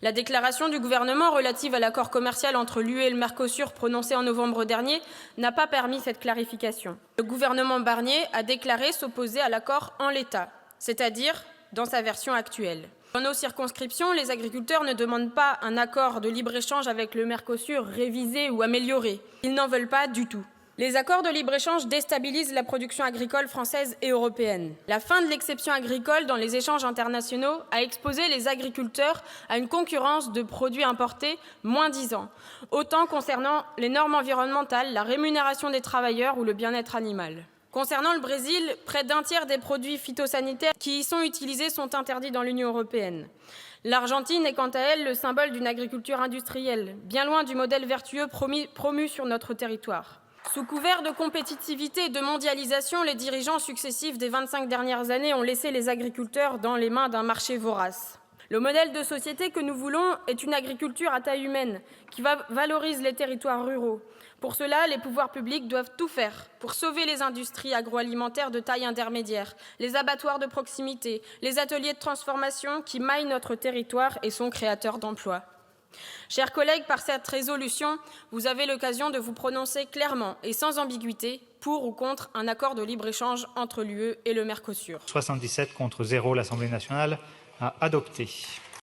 La déclaration du gouvernement relative à l'accord commercial entre l'UE et le Mercosur prononcée en novembre dernier n'a pas permis cette clarification. Le gouvernement Barnier a déclaré s'opposer à l'accord en l'état, c'est-à-dire dans sa version actuelle. Dans nos circonscriptions, les agriculteurs ne demandent pas un accord de libre-échange avec le Mercosur révisé ou amélioré. Ils n'en veulent pas du tout. Les accords de libre-échange déstabilisent la production agricole française et européenne. La fin de l'exception agricole dans les échanges internationaux a exposé les agriculteurs à une concurrence de produits importés moins-disants, autant concernant les normes environnementales, la rémunération des travailleurs ou le bien-être animal. Concernant le Brésil, près d'un tiers des produits phytosanitaires qui y sont utilisés sont interdits dans l'Union européenne. L'Argentine est quant à elle le symbole d'une agriculture industrielle, bien loin du modèle vertueux promu sur notre territoire. Sous couvert de compétitivité et de mondialisation, les dirigeants successifs des 25 dernières années ont laissé les agriculteurs dans les mains d'un marché vorace. Le modèle de société que nous voulons est une agriculture à taille humaine qui valorise les territoires ruraux. Pour cela, les pouvoirs publics doivent tout faire pour sauver les industries agroalimentaires de taille intermédiaire, les abattoirs de proximité, les ateliers de transformation qui maillent notre territoire et sont créateurs d'emplois. Chers collègues, par cette résolution, vous avez l'occasion de vous prononcer clairement et sans ambiguïté pour ou contre un accord de libre-échange entre l'UE et le Mercosur. 77 contre 0, l'Assemblée nationale a adopté.